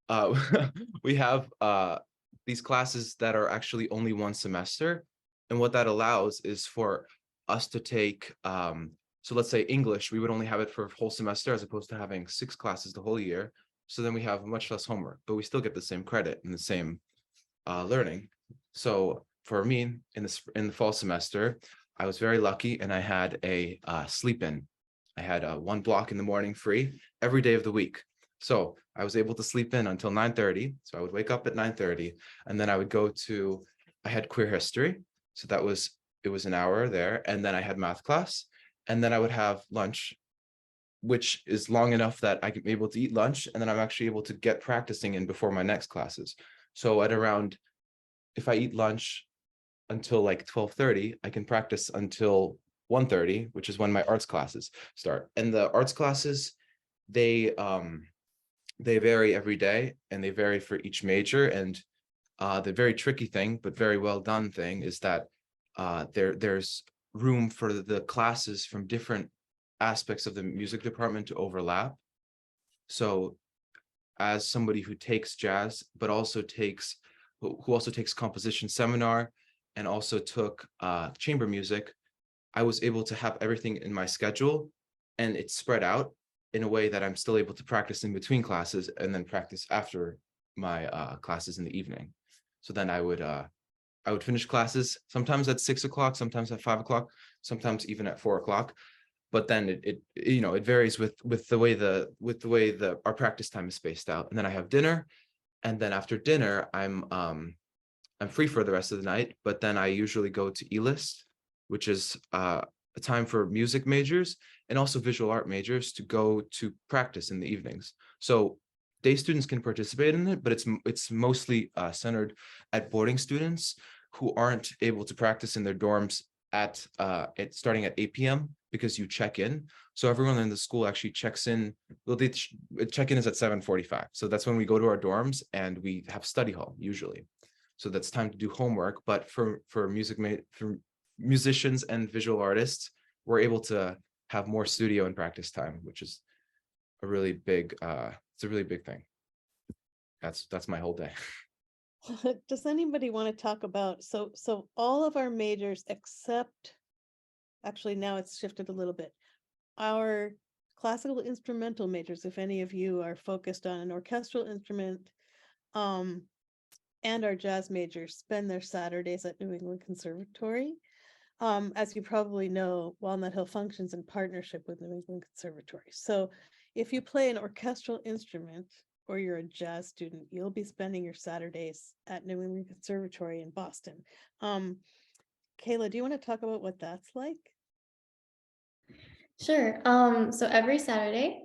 uh, we have these classes that are actually only one semester. And what that allows is for us to take, so let's say English, we would only have it for a whole semester as opposed to having 6 classes the whole year. So then we have much less homework, but we still get the same credit and the same learning. So for me, in the fall semester, I was very lucky and I had a sleep in. I had 1 block in the morning free every day of the week. So I was able to sleep in until 9:30. So I would wake up at 9:30 and then I would go to, I had queer history. So it was an hour there. And then I had math class. And then I would have lunch, which is long enough that I can be able to eat lunch. And then I'm actually able to get practicing in before my next classes. So at around, if I eat lunch until like 12:30, I can practice until 1:30, which is when my arts classes start. And the arts classes, they they vary every day and they vary for each major. And the very tricky thing, but very well done thing is that there's room for the classes from different aspects of the music department to overlap. So as somebody who takes jazz, but also takes, who also takes composition seminar and also took chamber music, I was able to have everything in my schedule and it's spread out in a way that I'm still able to practice in between classes and then practice after my classes in the evening. So then I would finish classes sometimes at 6 o'clock, sometimes at 5 o'clock, sometimes even at 4 o'clock. But then it varies with the way the our practice time is spaced out. And then I have dinner, and then after dinner I'm free for the rest of the night. But then I usually go to E-List, which is a time for music majors and also visual art majors to go to practice in the evenings. So day students can participate in it, but it's mostly centered at boarding students who aren't able to practice in their dorms at starting at 8 p.m. because you check in. So everyone in the school actually checks in. Well, check-in is at 7:45. So that's when we go to our dorms and we have study hall usually. So that's time to do homework. But for for musicians and visual artists, we're able to have more studio and practice time, which is a really big it's a really big thing. That's my whole day. Does anybody want to talk about, so all of our majors except, actually now it's shifted a little bit. Our classical instrumental majors, if any of you are focused on an orchestral instrument, um, and our jazz majors spend their Saturdays at New England Conservatory. As you probably know, Walnut Hill functions in partnership with New England Conservatory. So if you play an orchestral instrument or you're a jazz student, you'll be spending your Saturdays at New England Conservatory in Boston. Kayla, do you want to talk about what that's like? Sure. So every Saturday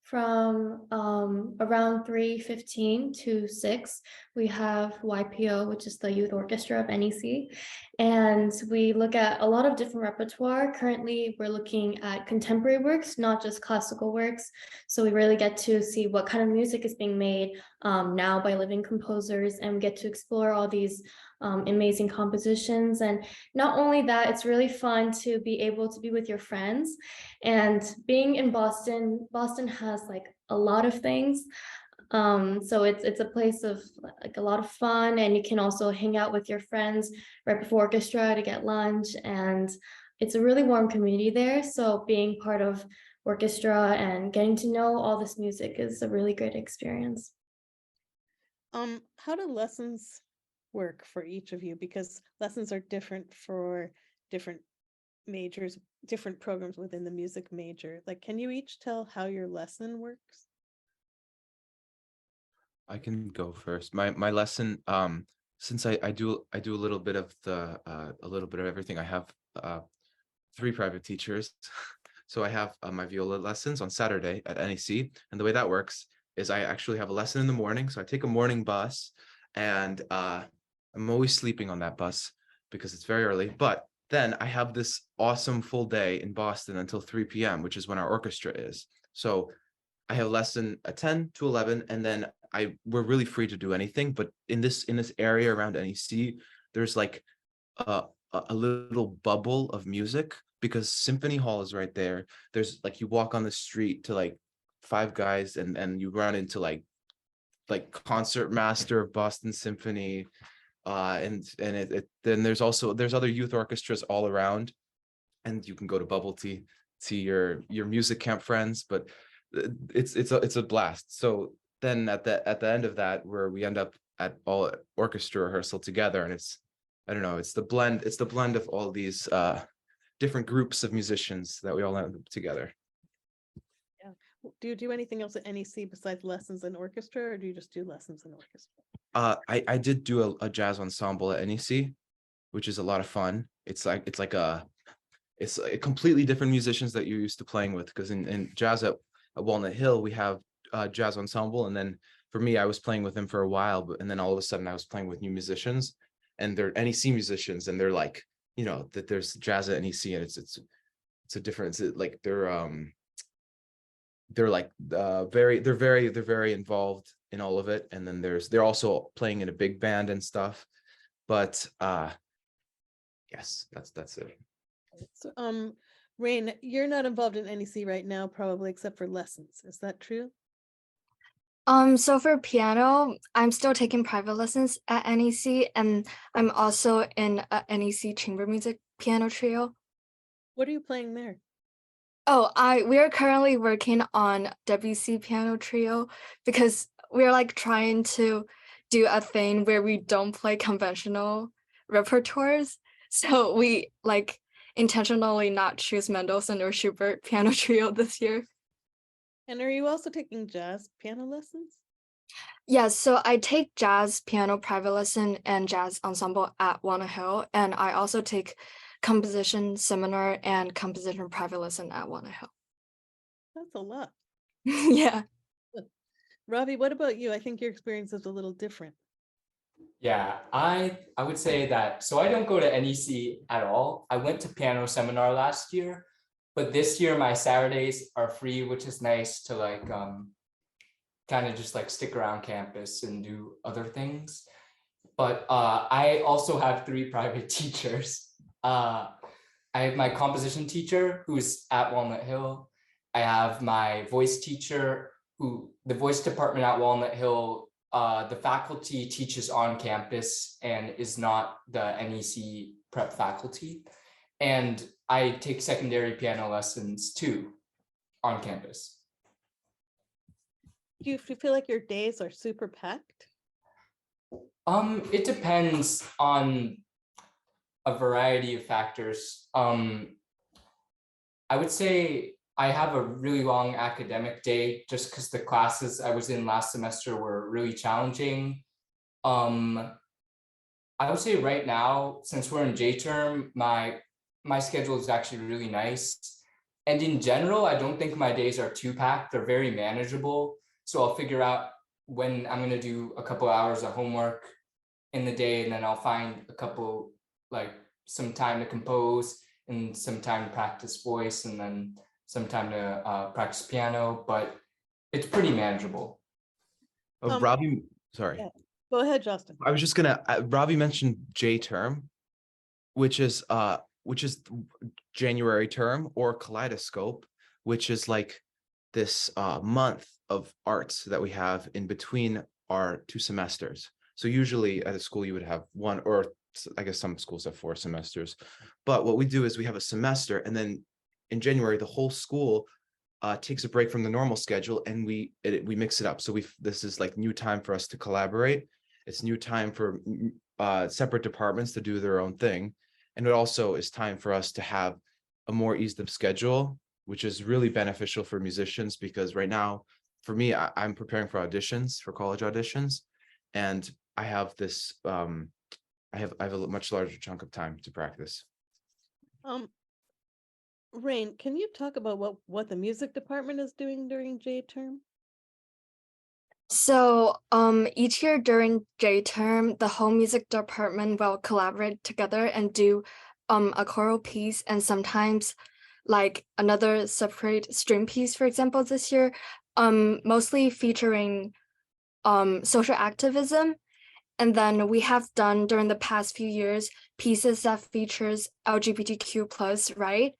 from around 3:15 to 6, we have YPO, which is the Youth Orchestra of NEC. And we look at a lot of different repertoire. Currently, we're looking at contemporary works, not just classical works. So we really get to see what kind of music is being made now by living composers, and we get to explore all these amazing compositions. And not only that, it's really fun to be able to be with your friends. And being in Boston, Boston has like a lot of things. So it's a place of like a lot of fun, and you can also hang out with your friends right before orchestra to get lunch. And it's a really warm community there. So being part of orchestra and getting to know all this music is a really great experience. How do lessons work for each of you? Because lessons are different for different majors, different programs within the music major. Like, can you each tell how your lesson works? I can go first. My lesson, since I do a little bit of a little bit of everything. I have 3 private teachers. So I have my viola lessons on Saturday at NEC. And the way that works is I actually have a lesson in the morning. So I take a morning bus and I'm always sleeping on that bus because it's very early. But then I have this awesome full day in Boston until 3 p.m., which is when our orchestra is. So I have a lesson at 10 to 11, and then we're really free to do anything. But in this area around NEC, there's like a little bubble of music because Symphony Hall is right there. There's like you walk on the street to like Five Guys and you run into like like concert master of Boston Symphony. Then there's other youth orchestras all around, and you can go to Bubble Tea, see your music camp friends, but it's a blast. So then at the end of that, where we end up at all orchestra rehearsal together, and I don't know, it's the blend of all these different groups of musicians that we all end up together. Do you do anything else at NEC besides lessons in orchestra, or do you just do lessons in orchestra? I did do a jazz ensemble at NEC, which is a lot of fun. It's a completely different musicians that you're used to playing with, because in jazz at Walnut Hill, we have a jazz ensemble. And then for me, I was playing with them for a while, and then all of a sudden I was playing with new musicians, and they're NEC musicians, and they're like, that there's jazz at NEC, and it's a difference. Like they're like they're very involved in all of it. And then they're also playing in a big band and stuff. But yes, that's it. So, Rain, you're not involved in NEC right now, probably, except for lessons. Is that true? So for piano, I'm still taking private lessons at NEC, and I'm also in a NEC chamber music piano trio. What are you playing there? Oh, we are currently working on WC piano trio because we're like trying to do a thing where we don't play conventional repertoires. So we like intentionally not choose Mendelssohn or Schubert piano trio this year. And are you also taking jazz piano lessons? Yes, so I take jazz piano private lesson and jazz ensemble at Walnut Hill, and I also take composition seminar and composition private lesson at Walnut Hill. That's a lot. Yeah. Robbie, what about you? I think your experience is a little different. Yeah, I would say that, so I don't go to NEC at all. I went to piano seminar last year, but this year my Saturdays are free, which is nice to like kind of just like stick around campus and do other things. But I also have 3 private teachers. I have my composition teacher who's at Walnut Hill. I have my voice teacher the voice department at Walnut Hill, the faculty teaches on campus and is not the NEC prep faculty. And I take secondary piano lessons too on campus. Do you feel like your days are super packed? It depends on a variety of factors. I would say I have a really long academic day just because the classes I was in last semester were really challenging. I would say right now, since we're in J-term, my schedule is actually really nice. And in general, I don't think my days are too packed. They're very manageable. So I'll figure out when I'm going to do a couple hours of homework in the day, and then I'll find a couple, like some time to compose and some time to practice voice, and then some time to practice piano, but it's pretty manageable. Robbie, sorry. Yeah. Go ahead, Justin. I was just gonna, Robbie mentioned J term, which is January term, or Kaleidoscope, which is like this month of arts that we have in between our 2 semesters. So usually at a school you would have 1, or I guess some schools have 4 semesters. But what we do is we have a semester, and then in January the whole school takes a break from the normal schedule, and we mix it up. So this is like new time for us to collaborate. It's new time for separate departments to do their own thing. And it also is time for us to have a more eased up schedule, which is really beneficial for musicians, because right now, for me, I'm preparing for auditions, for college auditions, and I have this, I have a much larger chunk of time to practice. Rain, can you talk about what the music department is doing during J term? So each year during J term, the whole music department will collaborate together and do a choral piece, and sometimes like another separate string piece, for example, this year, mostly featuring social activism. And then we have done during the past few years pieces that features LGBTQ plus, right?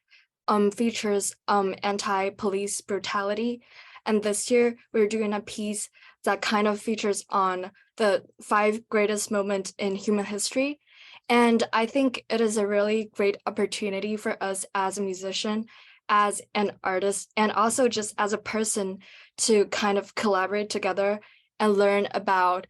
Features anti-police brutality. And this year we're doing a piece that kind of features on the 5 greatest moments in human history. And I think it is a really great opportunity for us as a musician, as an artist, and also just as a person to kind of collaborate together and learn about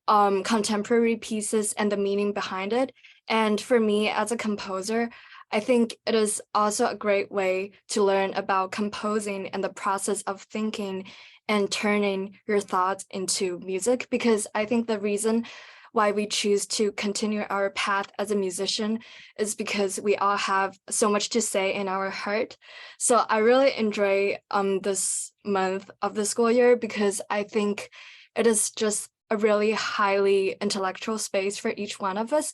contemporary pieces and the meaning behind it. And for me as a composer, I think it is also a great way to learn about composing and the process of thinking and turning your thoughts into music, because I think the reason why we choose to continue our path as a musician is because we all have so much to say in our heart. So I really enjoy this month of the school year because I think it is just a really highly intellectual space for each one of us.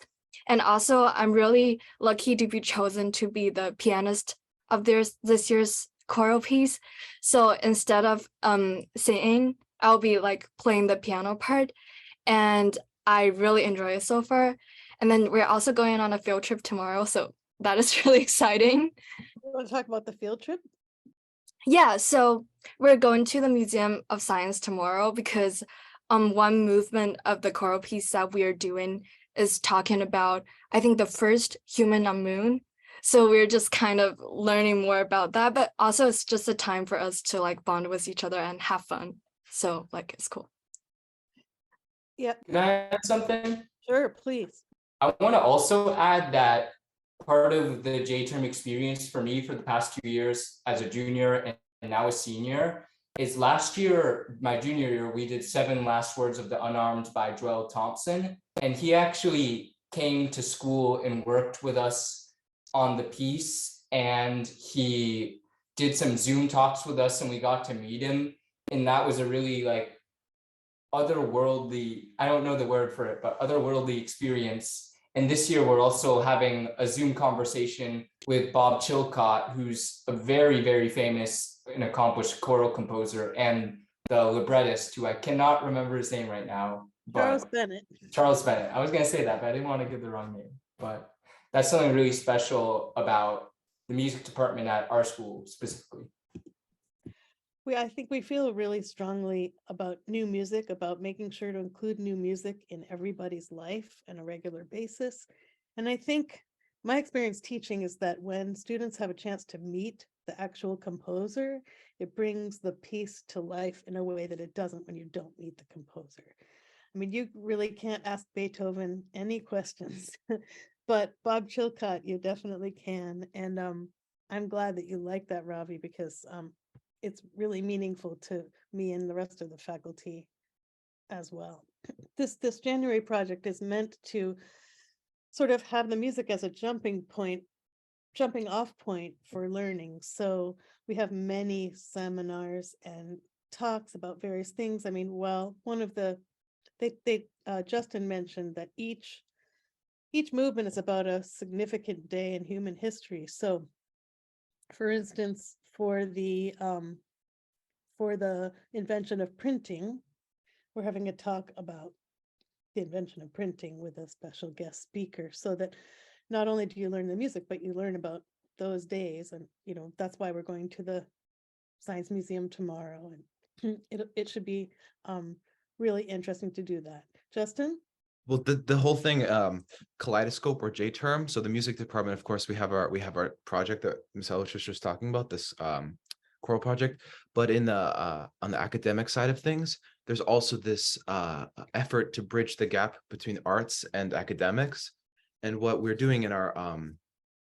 And also, I'm really lucky to be chosen to be the pianist of this year's choral piece. So instead of singing, I'll be like playing the piano part, and I really enjoy it so far. And then we're also going on a field trip tomorrow, so that is really exciting. You want to talk about the field trip? Yeah, so we're going to the Museum of Science tomorrow because one movement of the choral piece that we are doing is talking about, I think, the first human on moon. So we're just kind of learning more about that, but also it's just a time for us to like bond with each other and have fun. So like it's cool. Yeah, Can I add something? sure, please. I want to also add that part of the J-term experience for me for the past 2 years as a junior and now a senior is last year, my junior year, we did 7 Last Words of the Unarmed by Joel Thompson. And he actually came to school and worked with us on the piece. And he did some Zoom talks with us and we got to meet him. And that was a really like otherworldly, I don't know the word for it, but otherworldly experience. And this year we're also having a Zoom conversation with Bob Chilcott, who's a very, very famous and accomplished choral composer, and the librettist, who I cannot remember his name right now. Charles But Bennett. Charles Bennett. I was gonna say that, but I didn't want to give the wrong name. But that's something really special about the music department at our school specifically. I think we feel really strongly about new music, about making sure to include new music in everybody's life on a regular basis. And I think my experience teaching is that when students have a chance to meet the actual composer, it brings the piece to life in a way that it doesn't when you don't meet the composer. I mean, you really can't ask Beethoven any questions, but Bob Chilcott, you definitely can. And I'm glad that you like that, Ravi, because it's really meaningful to me and the rest of the faculty as well. This January project is meant to sort of have the music as a jumping off point for learning. So we have many seminars and talks about various things. I mean, well, one of the Justin mentioned that each movement is about a significant day in human history. So for instance, for the invention of printing, we're having a talk about the invention of printing with a special guest speaker, so that not only do you learn the music, but you learn about those days. And that's why we're going to the Science Museum tomorrow, and it should be really interesting to do that. Justin? Well, the whole thing, Kaleidoscope or J-term. So the music department, of course, we have our project that Ms. Ellish was talking about, this choral project. But in the on the academic side of things, there's also this effort to bridge the gap between arts and academics. And what we're doing in our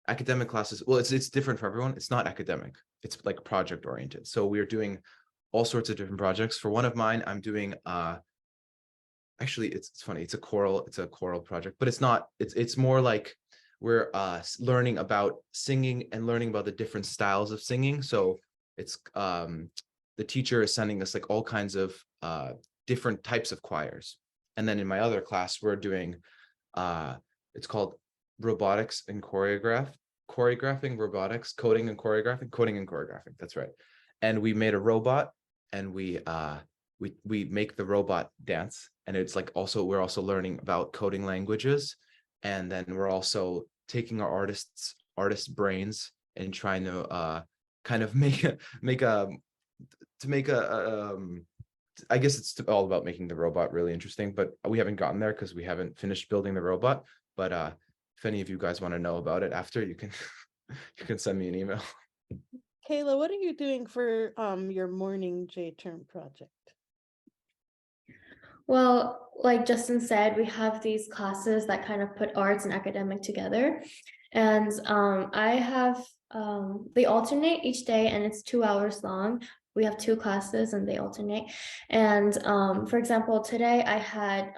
academic classes, well, it's different for everyone. It's not academic. It's like project oriented. So we're doing all sorts of different projects. For one of mine, I'm doing actually, it's funny. It's a choral project, but it's more like we're learning about singing and learning about the different styles of singing. So it's the teacher is sending us like all kinds of different types of choirs. And then in my other class, we're doing it's called robotics and choreographing robotics, coding and choreographing. That's right. And we made a robot, and we make the robot dance. And it's like we're also learning about coding languages. And then we're also taking our artists' brains and trying to kind of make a to make I guess it's all about making the robot really interesting, but we haven't gotten there because we haven't finished building the robot. But if any of you guys want to know about it after, you can you can send me an email. Kayla, what are you doing for your morning J-term project? Well, like Justin said, we have these classes that kind of put arts and academic together. And I have, they alternate each day and it's 2 hours long. We have two classes and they alternate. And for example, today I had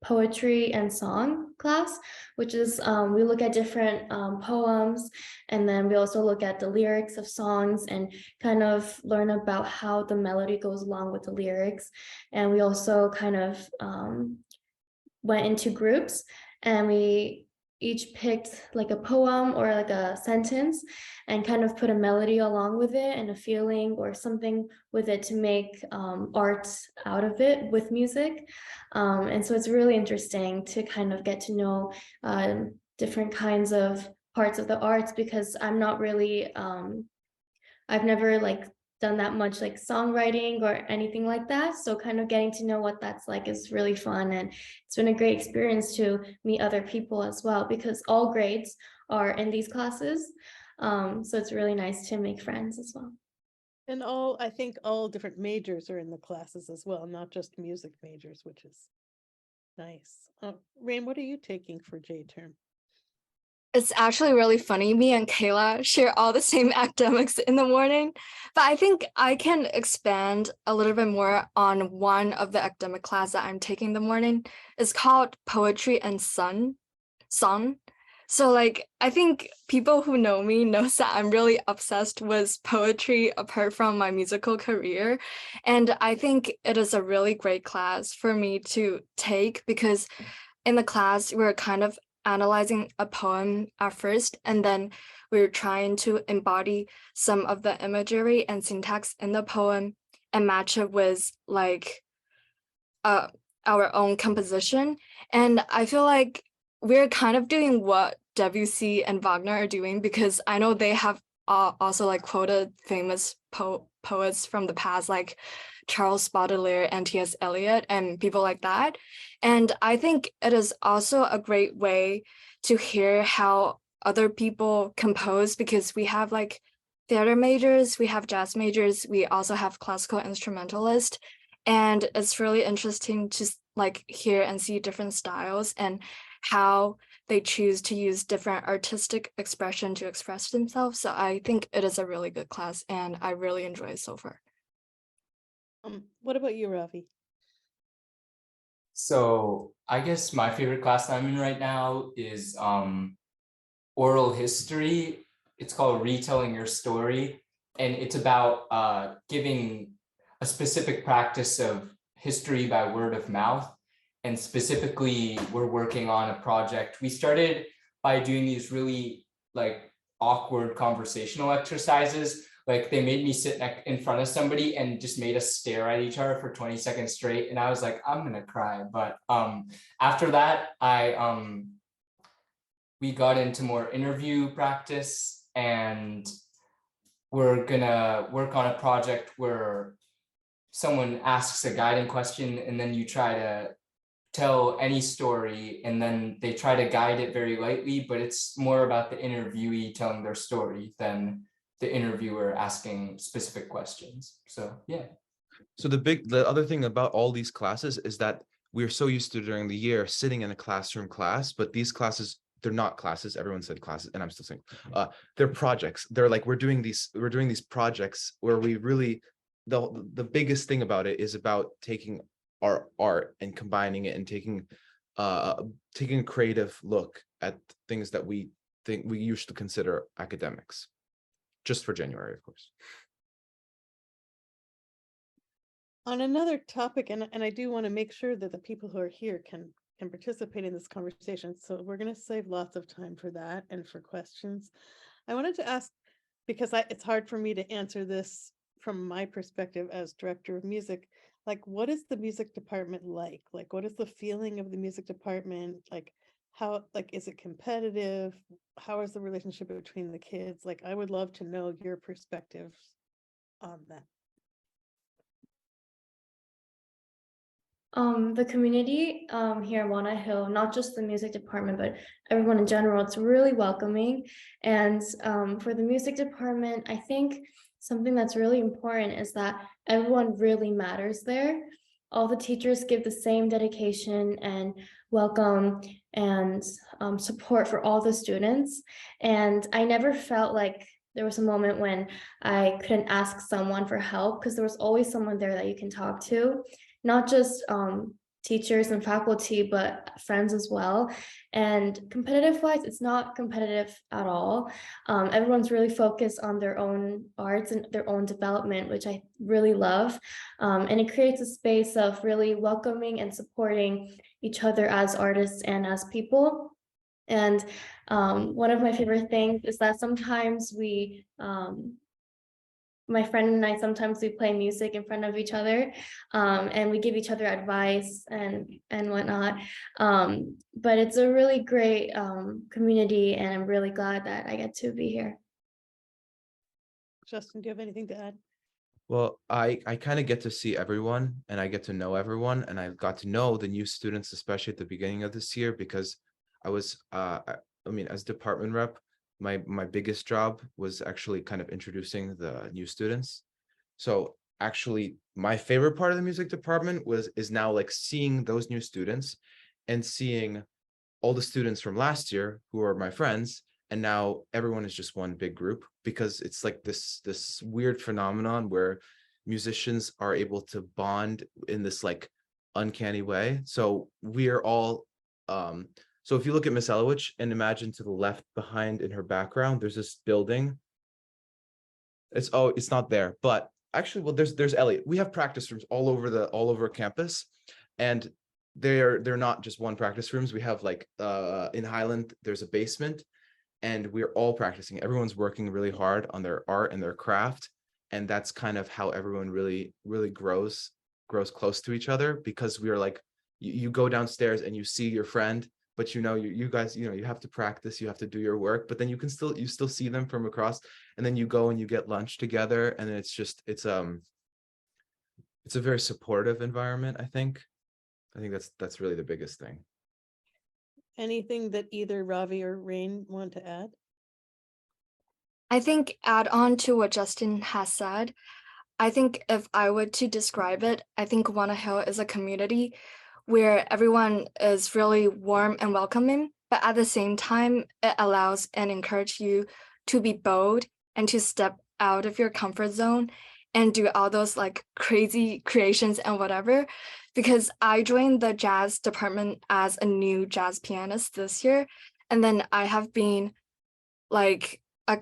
poetry and song class, which is we look at different poems, and then we also look at the lyrics of songs and kind of learn about how the melody goes along with the lyrics. And we also kind of went into groups, and we each picked like a poem or like a sentence and kind of put a melody along with it and a feeling or something with it to make art out of it with music. And so it's really interesting to kind of get to know different kinds of parts of the arts, because I'm not really I've never like done that much like songwriting or anything like that. So kind of getting to know what that's like is really fun. And it's been a great experience to meet other people as well, because all grades are in these classes. So it's really nice to make friends as well. And I think all different majors are in the classes as well, not just music majors, which is nice. Rain, what are you taking for J-term? It's actually really funny. Me and Kayla share all the same academics in the morning, but I think I can expand a little bit more on one of the academic class that I'm taking in the morning. It's called Poetry and Song. So like, I think people who know me knows that I'm really obsessed with poetry apart from my musical career. And I think it is a really great class for me to take, because in the class, we're kind of analyzing a poem at first, and then we're trying to embody some of the imagery and syntax in the poem and match it with like our own composition. And I feel like we're kind of doing what Debussy and Wagner are doing, because I know they have also like quoted famous poets from the past, like Charles Baudelaire and T.S. Eliot and people like that. And I think it is also a great way to hear how other people compose, because we have like theater majors, we have jazz majors, we also have classical instrumentalists. And it's really interesting to like hear and see different styles and how they choose to use different artistic expression to express themselves. So I think it is a really good class and I really enjoy it so far. What about you, Ravi? So I guess my favorite class that I'm in right now is oral history. It's called Retelling Your Story, and it's about giving a specific practice of history by word of mouth. And specifically, we're working on a project. We started by doing these really like awkward conversational exercises. Like they made me sit in front of somebody and just made us stare at each other for 20 seconds straight. And I was like, I'm gonna cry. But after that, we got into more interview practice, and we're gonna work on a project where someone asks a guiding question and then you try to tell any story, and then they try to guide it very lightly, but it's more about the interviewee telling their story than the interviewer asking specific questions. So yeah. So the other thing about all these classes is that we're so used to during the year sitting in a classroom class, but these classes, they're not classes. Everyone said classes, and I'm still saying they're projects. They're like we're doing these projects where we really the biggest thing about it is about taking our art and combining it and taking a creative look at things that we think we used to consider academics, just for January, of course. On another topic, and I do want to make sure that the people who are here can participate in this conversation, so we're going to save lots of time for that and for questions. I wanted to ask, because it's hard for me to answer this from my perspective as director of music, like what is the music department like? Like what is the feeling of the music department? Like how, like is it competitive? How is the relationship between the kids? Like I would love to know your perspectives on that. The community here in Walnut Hill, not just the music department, but everyone in general, it's really welcoming. And for the music department, I think something that's really important is that everyone really matters there. All the teachers give the same dedication and welcome and support for all the students. And I never felt like there was a moment when I couldn't ask someone for help, because there was always someone there that you can talk to, not just teachers and faculty, but friends as well. And competitive wise, it's not competitive at all. Everyone's really focused on their own arts and their own development, which I really love. And it creates a space of really welcoming and supporting each other as artists and as people. And one of my favorite things is that sometimes my friend and I, sometimes we play music in front of each other, and we give each other advice and whatnot. But it's a really great community, and I'm really glad that I get to be here. Justin, do you have anything to add? Well, I kind of get to see everyone and I get to know everyone, and I got to know the new students, especially at the beginning of this year, because I was I mean, as department rep, my biggest job was actually kind of introducing the new students. So actually my favorite part of the music department is now like seeing those new students and seeing all the students from last year who are my friends, and now everyone is just one big group, because it's like this weird phenomenon where musicians are able to bond in this like uncanny way. So we are all so if you look at Miss Elowich and imagine to the left behind in her background, there's this building. It's not there, but actually, well, there's Elliot. We have practice rooms all over campus, and they're not just one practice rooms. We have like in Highland, there's a basement, and we're all practicing. Everyone's working really hard on their art and their craft, and that's kind of how everyone really grows close to each other, because we are like you go downstairs and you see your friend, but you guys, you have to practice, you have to do your work, but then you still see them from across, and then you go and you get lunch together, and it's a very supportive environment. I think that's really the biggest thing. Anything that either Ravi or Rain want to add? I think add on to what Justin has said, I think if I were to describe it, I think Walnut Hill is a community where everyone is really warm and welcoming, but at the same time, it allows and encourages you to be bold and to step out of your comfort zone and do all those like crazy creations and whatever. Because I joined the jazz department as a new jazz pianist this year, and then I have been like a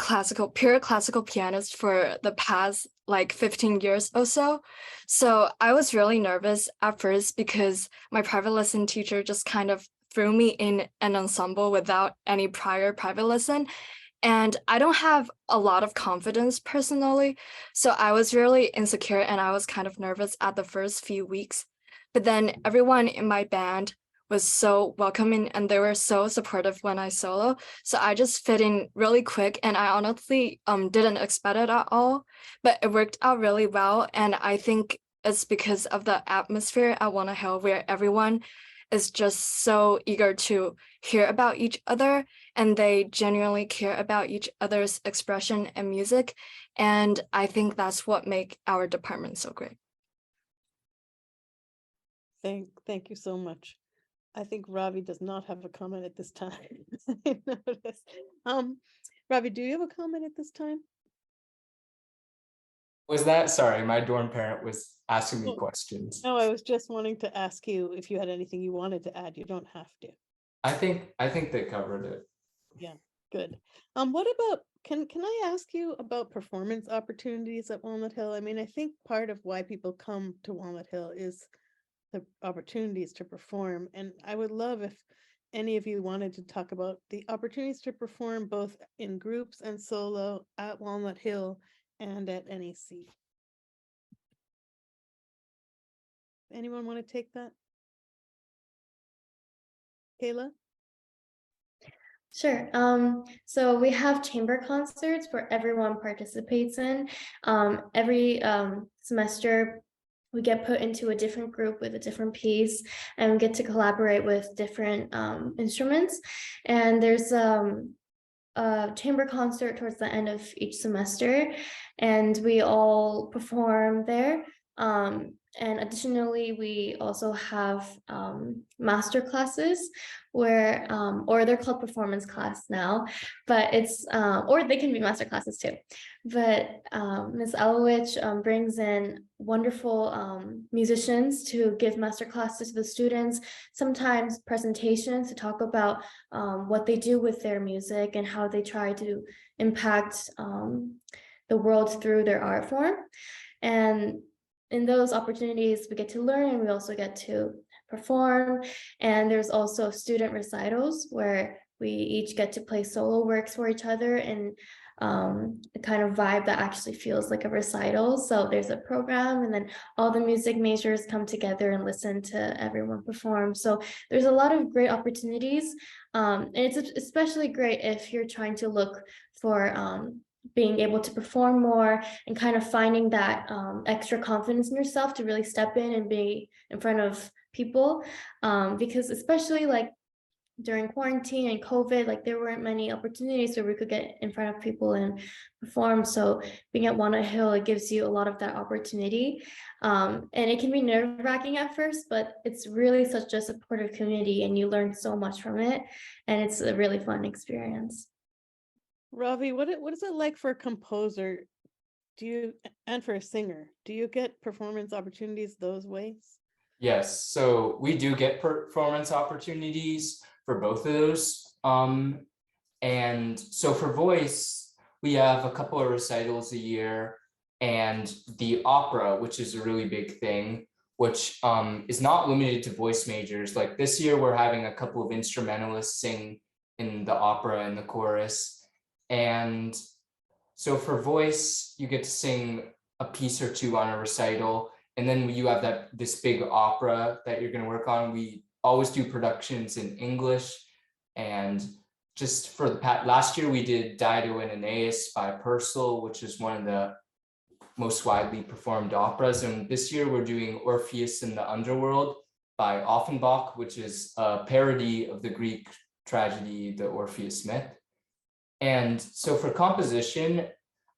pure classical pianist for the past like 15 years or so. So I was really nervous at first because my private lesson teacher just kind of threw me in an ensemble without any prior private lesson. And I don't have a lot of confidence personally. So I was really insecure and I was kind of nervous at the first few weeks. But then everyone in my band was so welcoming and they were so supportive when I solo. So I just fit in really quick, and I honestly didn't expect it at all, but it worked out really well. And I think it's because of the atmosphere at Walnut Hill where everyone is just so eager to hear about each other and they genuinely care about each other's expression and music. And I think that's what make our department so great. Thank you so much. I think Ravi does not have a comment at this time. I noticed. Ravi, do you have a comment at this time? Was that, sorry, my dorm parent was asking me Oh, questions. No, I was just wanting to ask you if you had anything you wanted to add. You don't have to. I think they covered it. Yeah, good. What about, can I ask you about performance opportunities at Walnut Hill? I mean, I think part of why people come to Walnut Hill is the opportunities to perform. And I would love if any of you wanted to talk about the opportunities to perform both in groups and solo at Walnut Hill and at NEC. Anyone want to take that? Kayla? Sure. So we have chamber concerts where everyone participates in. Every semester, we get put into a different group with a different piece, and we get to collaborate with different instruments. And there's a chamber concert towards the end of each semester, and we all perform there. And additionally, we also have master classes where, or they're called performance class now, but it's, or they can be master classes too. But Ms. Elowich brings in wonderful musicians to give master classes to the students, sometimes presentations to talk about what they do with their music and how they try to impact the world through their art form. And in those opportunities, we get to learn, and we also get to perform. And there's also student recitals where we each get to play solo works for each other, and the kind of vibe that actually feels like a recital. So there's a program, and then all the music majors come together and listen to everyone perform. So there's a lot of great opportunities. And it's especially great if you're trying to look for being able to perform more and kind of finding that extra confidence in yourself to really step in and be in front of people. Because especially like during quarantine and COVID, like there weren't many opportunities where we could get in front of people and perform. So being at Walnut Hill, it gives you a lot of that opportunity. And it can be nerve-wracking at first, but it's really such a supportive community, and you learn so much from it. And it's a really fun experience. Ravi, what is it like for a composer? And for a singer, do you get performance opportunities those ways? Yes, so we do get performance opportunities for both of those. And so for voice, we have a couple of recitals a year, and the opera, which is a really big thing, which is not limited to voice majors. Like this year, we're having a couple of instrumentalists sing in the opera and the chorus. And so for voice, you get to sing a piece or two on a recital, and then you have this big opera that you're going to work on. We always do productions in English, and just for the last year we did Dido and Aeneas by Purcell, which is one of the most widely performed operas. And this year we're doing Orpheus in the Underworld by Offenbach, which is a parody of the Greek tragedy, the Orpheus myth. And so for composition,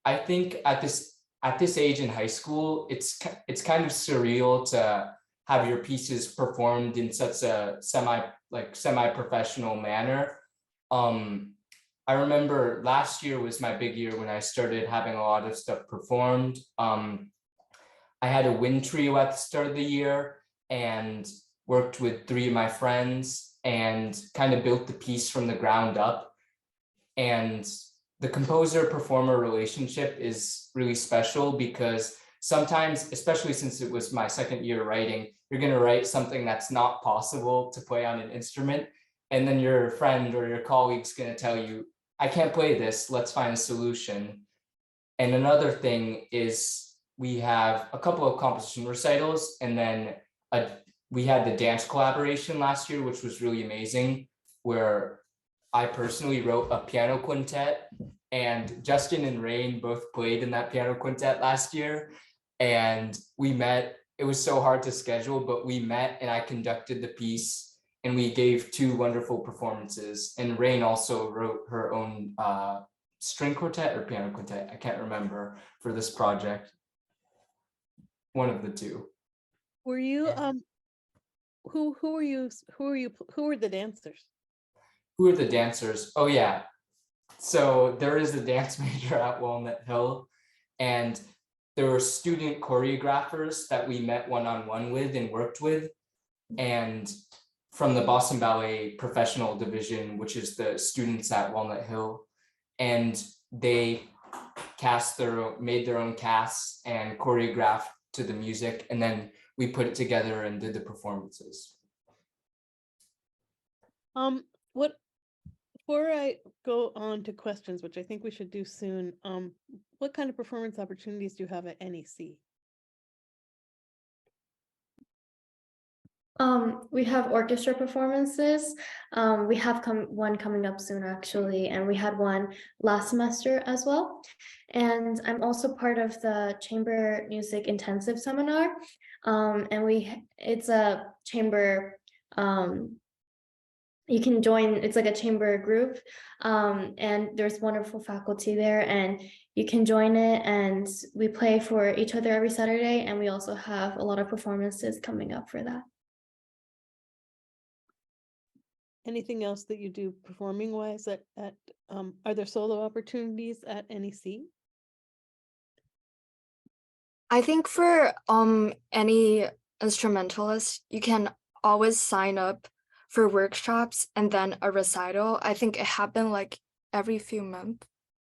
I think at this age in high school, it's kind of surreal to have your pieces performed in such a semi-professional manner. I remember last year was my big year when I started having a lot of stuff performed. I had a wind trio at the start of the year and worked with 3 of my friends and kind of built the piece from the ground up. And the composer-performer relationship is really special because sometimes, especially since it was my second year writing, you're going to write something that's not possible to play on an instrument. And then your friend or your colleague's going to tell you, I can't play this, let's find a solution. And another thing is we have a couple of composition recitals, and then we had the dance collaboration last year, which was really amazing, where I personally wrote a piano quintet, and Justin and Rain both played in that piano quintet last year. And we met, it was so hard to schedule, but we met and I conducted the piece, and we gave 2 wonderful performances. And Rain also wrote her own string quartet or piano quintet, I can't remember, for this project. One of the 2. Were you who were the dancers? Who are the dancers? Oh yeah. So there is a dance major at Walnut Hill, and there were student choreographers that we met one-on-one with and worked with, and from the Boston Ballet Professional Division, which is the students at Walnut Hill, and they made their own casts and choreographed to the music, and then we put it together and did the performances. Before I go on to questions, which I think we should do soon, what kind of performance opportunities do you have at NEC? We have orchestra performances. We have one coming up soon actually, and we had one last semester as well. And I'm also part of the chamber music intensive seminar. And it's a chamber, you can join, it's like a chamber group, and there's wonderful faculty there, and you can join it, and we play for each other every Saturday, and we also have a lot of performances coming up for that. Anything else that you do performing wise are there solo opportunities at NEC? I think for any instrumentalist, you can always sign up for workshops and then a recital. I think it happened like every few months,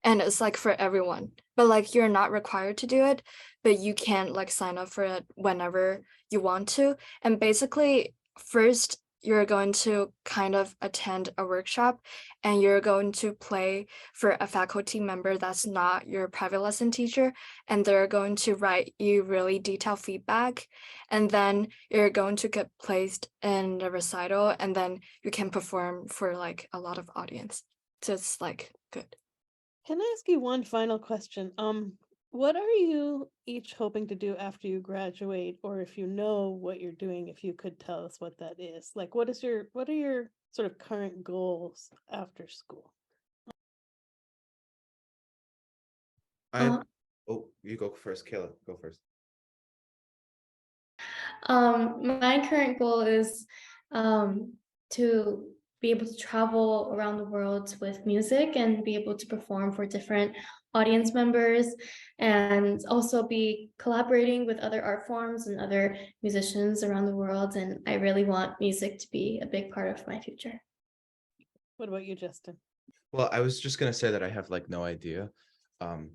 and it's like for everyone. But like you're not required to do it, but you can like sign up for it whenever you want to. And basically, first you're going to kind of attend a workshop and you're going to play for a faculty member that's not your private lesson teacher, and they're going to write you really detailed feedback, and then you're going to get placed in the recital, and then you can perform for like a lot of audience. So it's like good. Can I ask you one final question? What are you each hoping to do after you graduate, or if you know what you're doing, if you could tell us what that is? Like, what are your sort of current goals after school? Uh, Oh, you go first, Kayla, go first. My current goal is to be able to travel around the world with music and be able to perform for different audience members, and also be collaborating with other art forms and other musicians around the world. And I really want music to be a big part of my future. What about you, Justin? Well, I was just gonna say that I have like no idea. Um,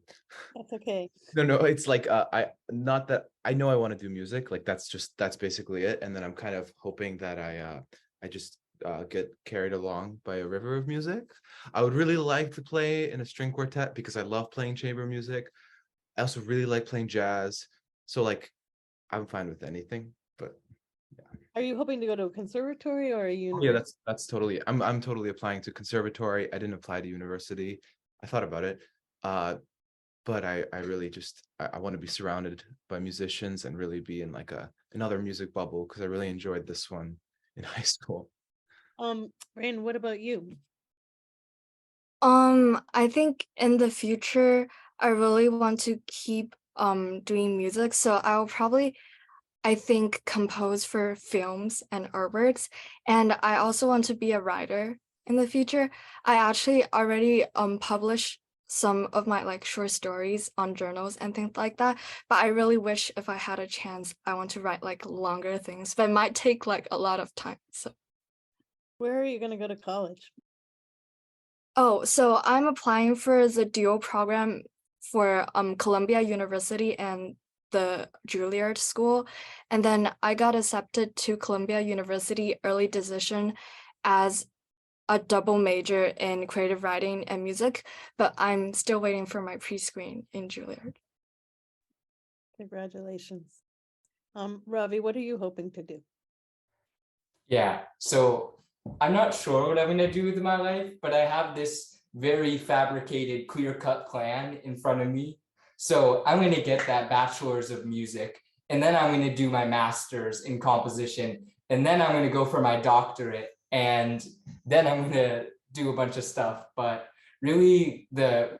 That's okay. no, it's like I not that I know I want to do music, like that's basically it. And then I'm kind of hoping that I just get carried along by a river of music. I would really like to play in a string quartet because I love playing chamber music. I also really like playing jazz. So like I'm fine with anything, but Are you hoping to go to a conservatory or a oh, yeah, university? that's totally I'm totally applying to conservatory. I didn't apply to university. I thought about it. But I really just I want to be surrounded by musicians and really be in like another music bubble because I really enjoyed this one in high school. Rain, what about you? I think in the future, I really want to keep doing music. So I'll probably, I think, compose for films and artworks. And I also want to be a writer in the future. I actually already published some of my like short stories on journals and things like that. But I really wish if I had a chance, I want to write like longer things, but it might take like a lot of time. So Where are you going to go to college? oh, so I'm applying for the dual program for Columbia University and the Juilliard School. And then I got accepted to Columbia University early decision as a double major in creative writing and music, but I'm still waiting for my pre-screen in Juilliard. Congratulations. Ravi, what are you hoping to do? Yeah, so I'm not sure what I'm gonna do with my life, but I have this very fabricated, clear-cut plan in front of me. So I'm gonna get that bachelor's of music, and then I'm gonna do my master's in composition, and then I'm gonna go for my doctorate, and then I'm gonna do a bunch of stuff. But really, the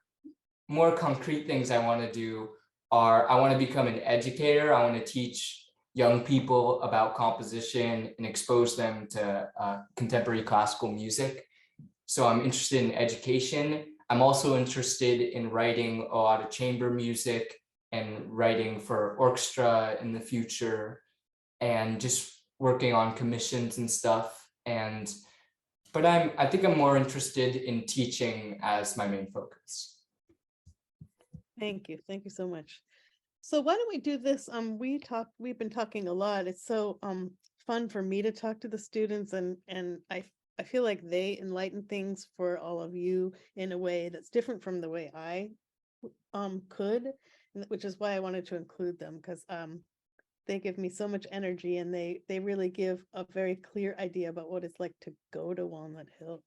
more concrete things I want to do are I want to become an educator. I want to teach young people about composition and expose them to contemporary classical music. So I'm interested in education. I'm also interested in writing a lot of chamber music and writing for orchestra in the future, and just working on commissions and stuff. But I think I'm more interested in teaching as my main focus. Thank you. Thank you so much. So why don't we do this? We've been talking a lot. It's so fun for me to talk to the students, and I feel like they enlighten things for all of you in a way that's different from the way I could, which is why I wanted to include them, because they give me so much energy, and they really give a very clear idea about what it's like to go to Walnut Hill.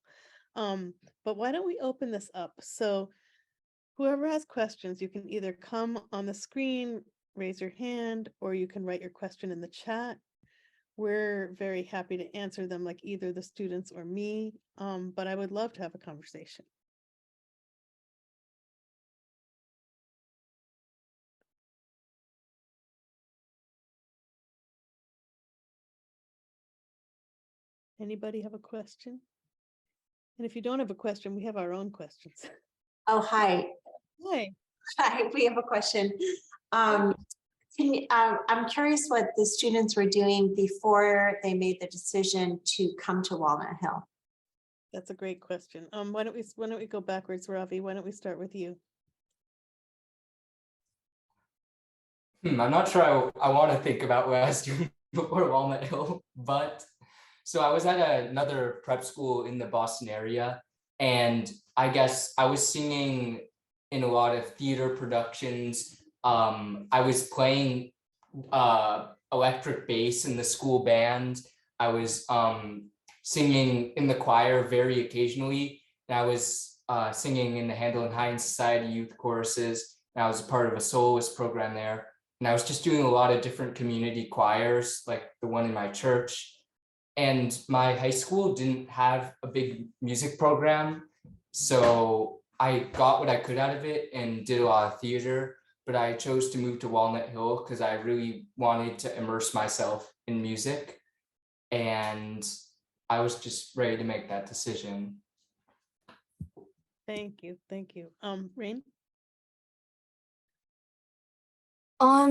But why don't we open this up? So whoever has questions, you can either come on the screen, raise your hand, or you can write your question in the chat. We're very happy to answer them, like either the students or me, but I would love to have a conversation. Anybody have a question? And if you don't have a question, we have our own questions. Oh, hi. Hi. Hi, we have a question. I'm curious what the students were doing before they made the decision to come to Walnut Hill. That's a great question. Why don't we go backwards, Ravi? Why don't we start with you? I'm not sure I want to think about what I was doing before Walnut Hill, but so I was at another prep school in the Boston area, and I guess I was singing in a lot of theater productions. I was playing electric bass in the school band. I was singing in the choir very occasionally, and I was singing in the Handel and Heinz Society youth choruses, and I was a part of a soloist program there. And I was just doing a lot of different community choirs, like the one in my church. And my high school didn't have a big music program, so I got what I could out of it and did a lot of theater, but I chose to move to Walnut Hill because I really wanted to immerse myself in music, and I was just ready to make that decision. Thank you. Thank you. Rain?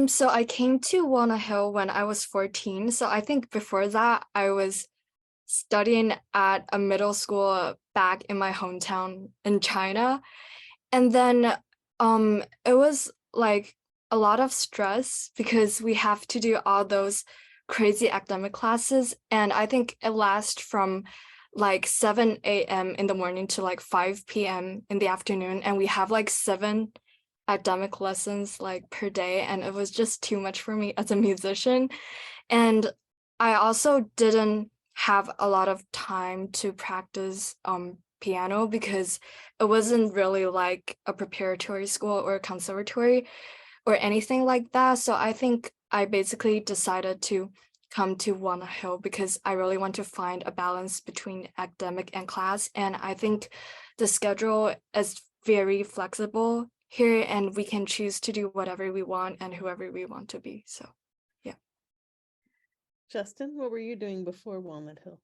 So I came to Walnut Hill when I was 14. So I think before that, I was studying at a middle school back in my hometown in China. And then it was like a lot of stress because we have to do all those crazy academic classes. And I think it lasts from like 7 a.m. in the morning to like 5 p.m. in the afternoon. And we have like 7 academic lessons like per day, and it was just too much for me as a musician. And I also didn't have a lot of time to practice piano because it wasn't really like a preparatory school or a conservatory or anything like that. So I think I basically decided to come to Walnut Hill because I really want to find a balance between academic and class. And I think the schedule is very flexible here, and we can choose to do whatever we want and whoever we want to be. So yeah. Justin, what were you doing before Walnut Hill?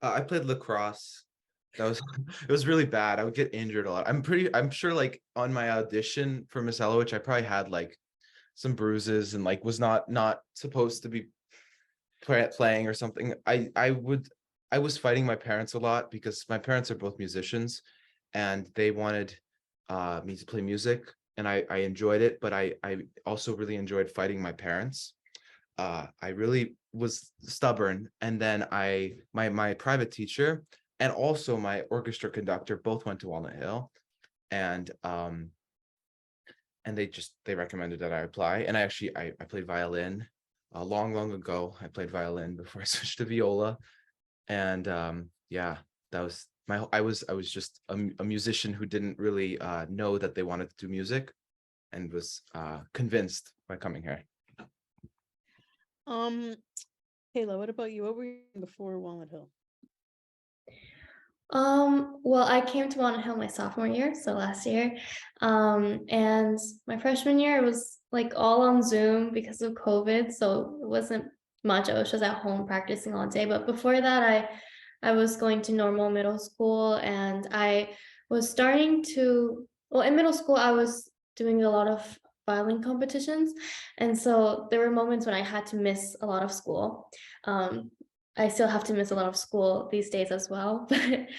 I played lacrosse. That was it was really bad. I would get injured a lot. I'm sure like on my audition for Miss Elowich, I probably had like some bruises and like was not supposed to be playing or something. I was fighting my parents a lot because my parents are both musicians, and they wanted me to play music, and I enjoyed it, but I also really enjoyed fighting my parents. I really was stubborn, and then my private teacher and also my orchestra conductor both went to Walnut Hill, and they recommended that I apply. And I played violin long ago. I played violin before I switched to viola, and yeah, that was I was just a musician who didn't really know that they wanted to do music, and was convinced by coming here. Kayla, what about you? What were you doing before Walnut Hill? Well, I came to Walnut Hill my sophomore year, so last year. And my freshman year, it was like all on Zoom because of COVID, so it wasn't much. I was just at home practicing all day. But before that, I was going to normal middle school, and I was starting to, well, in middle school, I was doing a lot of violin competitions. And so there were moments when I had to miss a lot of school. I still have to miss a lot of school these days as well. But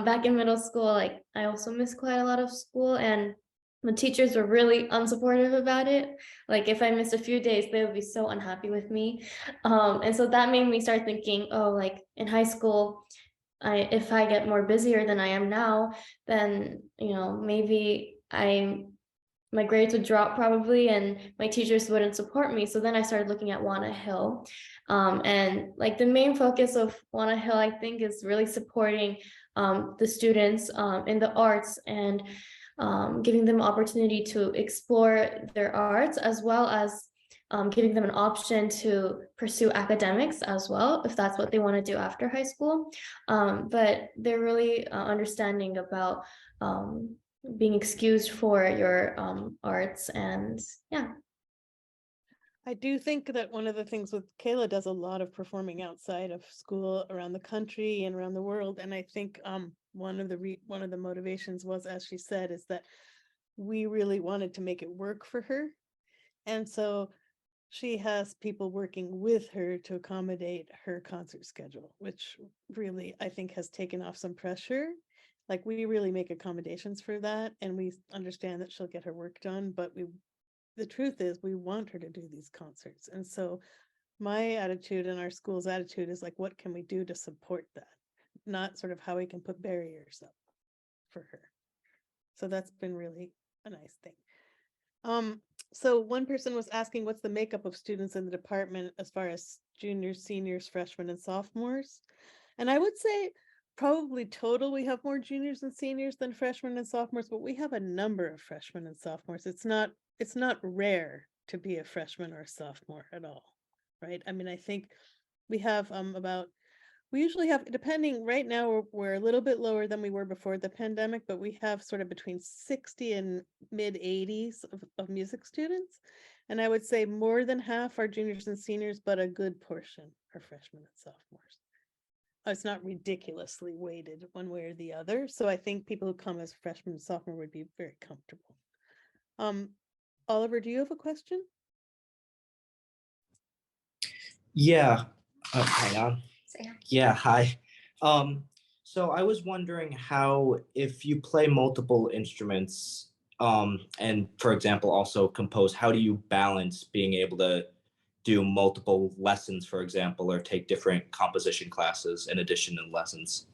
back in middle school, like I also missed quite a lot of school, and the teachers were really unsupportive about it. Like if I missed a few days, they would be so unhappy with me. And so that made me start thinking, oh, like in high school, if I get more busier than I am now, then maybe my grades would drop probably, and my teachers wouldn't support me. So then I started looking at Wanna Hill. And like the main focus of Wanna Hill, I think, is really supporting the students in the arts and giving them opportunity to explore their arts, as well as giving them an option to pursue academics as well, if that's what they want to do after high school. But they're really understanding about being excused for your arts, and yeah. I do think that one of the things with Kayla does a lot of performing outside of school around the country and around the world. And I think one of the motivations was, as she said, is that we really wanted to make it work for her. And so she has people working with her to accommodate her concert schedule, which really, I think, has taken off some pressure. Like, we really make accommodations for that, and we understand that she'll get her work done, but the truth is we want her to do these concerts. And so my attitude and our school's attitude is like, what can we do to support that? Not sort of how we can put barriers up for her. So that's been really a nice thing. So one person was asking, what's the makeup of students in the department as far as juniors, seniors, freshmen, and sophomores? And I would say probably total, we have more juniors and seniors than freshmen and sophomores, but we have a number of freshmen and sophomores. It's not rare to be a freshman or a sophomore at all, right? I mean, I think we have we usually have, depending, right now we're a little bit lower than we were before the pandemic, but we have sort of between 60 and mid 80s of music students. And I would say more than half are juniors and seniors, but a good portion are freshmen and sophomores. It's not ridiculously weighted one way or the other. So I think people who come as freshmen and sophomore would be very comfortable. Oliver, do you have a question? Yeah. Hang on. Yeah, hi. So I was wondering how, if you play multiple instruments, and for example, also compose, how do you balance being able to do multiple lessons, for example, or take different composition classes in addition to lessons?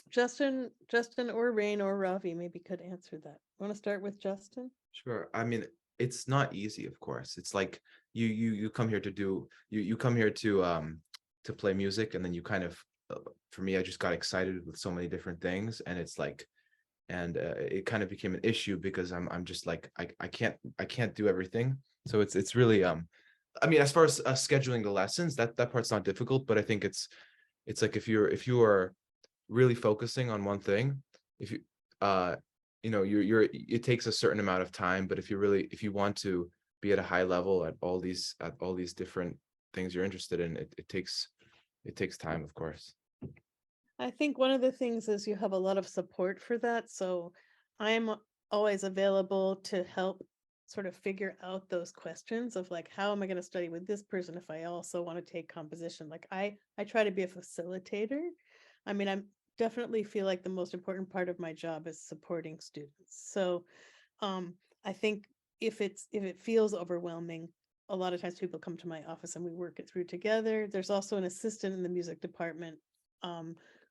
Justin or Rain or Ravi maybe could answer that. Want to start with Justin? Sure. I mean, it's not easy, of course. It's like you come here to do you come here to play music, and then you kind of for me, I just got excited with so many different things, and it's like, and it kind of became an issue because I'm just like I can't do everything. So it's really I mean, as far as scheduling the lessons, that part's not difficult, but I think it's like if you are really focusing on one thing, if you you know, it takes a certain amount of time, but if you want to be at a high level at all these different things you're interested in, it takes time, of course. I think one of the things is you have a lot of support for that. So I'm always available to help sort of figure out those questions of like, how am I going to study with this person if I also want to take composition? Like I try to be a facilitator. I mean, I'm definitely feel like the most important part of my job is supporting students. So I think if it feels overwhelming, a lot of times people come to my office and we work it through together. There's also an assistant in the music department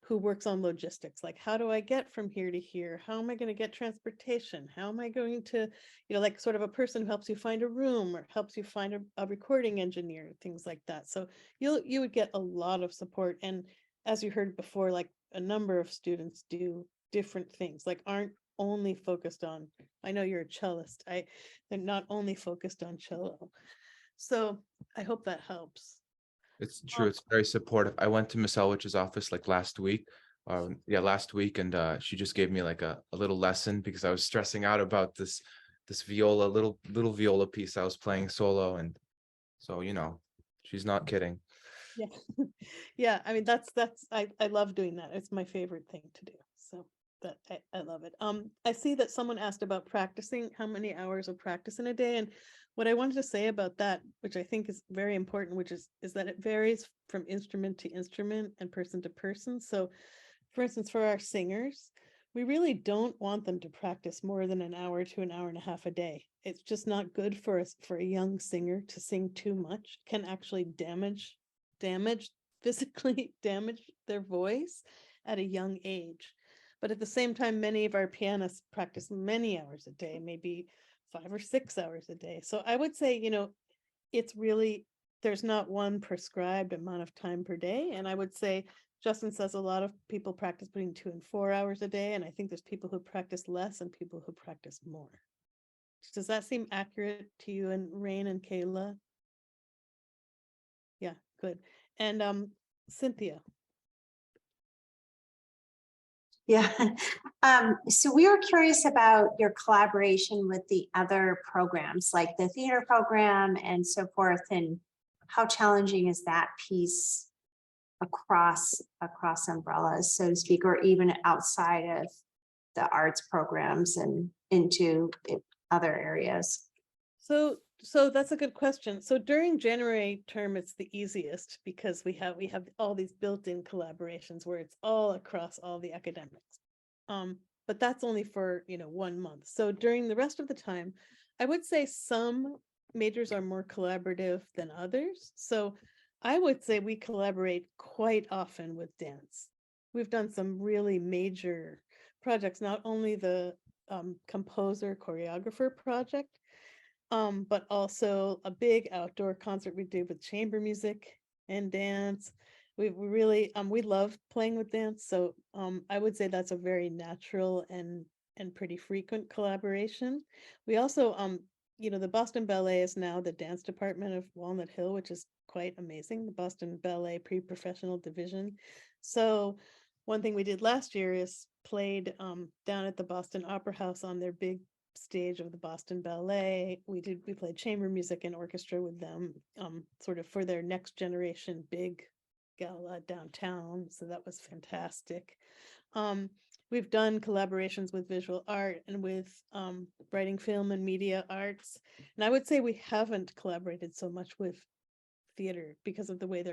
who works on logistics, like how do I get from here to here? How am I going to get transportation? How am I going to, like sort of a person who helps you find a room or helps you find a recording engineer, things like that. So you would get a lot of support. And as you heard before, like a number of students do different things, like aren't only focused on, I know you're a cellist, they're not only focused on cello. So I hope that helps. It's true. It's very supportive. I went to Miss Elwich's office like last week. Last week, and she just gave me like a little lesson because I was stressing out about this viola, little viola piece I was playing solo, and so she's not kidding. Yeah. Yeah, I mean that's I love doing that. It's my favorite thing to do. So that I love it. I see that someone asked about practicing, how many hours of practice in a day, and what I wanted to say about that, which I think is very important, which is that it varies from instrument to instrument and person to person. So for instance, for our singers, we really don't want them to practice more than an hour to an hour and a half a day. It's just not good for us, for a young singer to sing too much. It can actually physically damage their voice at a young age. But at the same time, many of our pianists practice many hours a day, maybe 5 or 6 hours a day. So I would say, it's really, there's not one prescribed amount of time per day. And I would say, Justin says a lot of people practice between 2 and 4 hours a day. And I think there's people who practice less and people who practice more. Does that seem accurate to you and Rain and Kayla? Yeah, good. And Cynthia. Yeah. So we were curious about your collaboration with the other programs, like the theater program and so forth, and how challenging is that piece across umbrellas, so to speak, or even outside of the arts programs and into other areas? So that's a good question. So during January term, it's the easiest because we have all these built-in collaborations where it's all across all the academics. But that's only for 1 month. So during the rest of the time, I would say some majors are more collaborative than others. So I would say we collaborate quite often with dance. We've done some really major projects, not only the composer choreographer project, but also a big outdoor concert we did with chamber music and dance. We really we love playing with dance, so I would say that's a very natural and pretty frequent collaboration. We also the Boston Ballet is now the dance department of Walnut Hill, which is quite amazing, the Boston Ballet pre-professional division. So one thing we did last year is played down at the Boston Opera House on their big stage of the Boston Ballet. We played chamber music and orchestra with them, sort of for their next generation big gala downtown. So that was fantastic. We've done collaborations with visual art and with writing, film, and media arts. And I would say we haven't collaborated so much with theater because of the way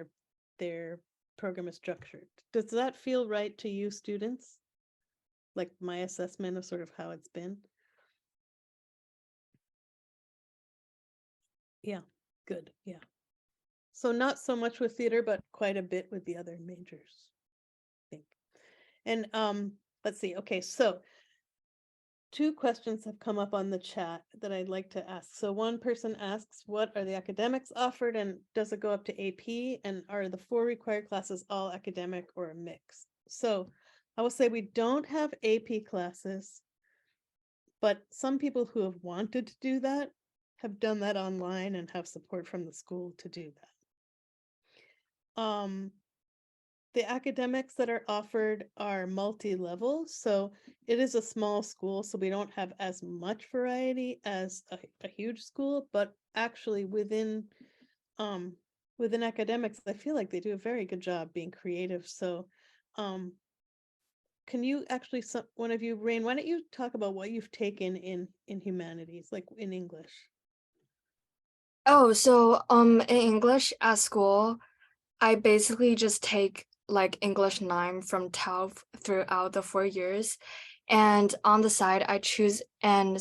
their program is structured. Does that feel right to you, students? Like my assessment of sort of how it's been? Yeah, good. Yeah. So not so much with theater, but quite a bit with the other majors, I think. And let's see. Okay, so 2 questions have come up on the chat that I'd like to ask. So one person asks, what are the academics offered and does it go up to AP? And are the 4 required classes all academic or a mix? So I will say we don't have AP classes, but some people who have wanted to do that have done that online and have support from the school to do that. The academics that are offered are multi-level, so it is a small school, so we don't have as much variety as a huge school, but actually within academics, I feel like they do a very good job being creative. So can you actually, one of you, Rain, why don't you talk about what you've taken in humanities, like in English? Oh, so in English at school, I basically just take like English 9 from 12 throughout the 4 years. And on the side, I choose an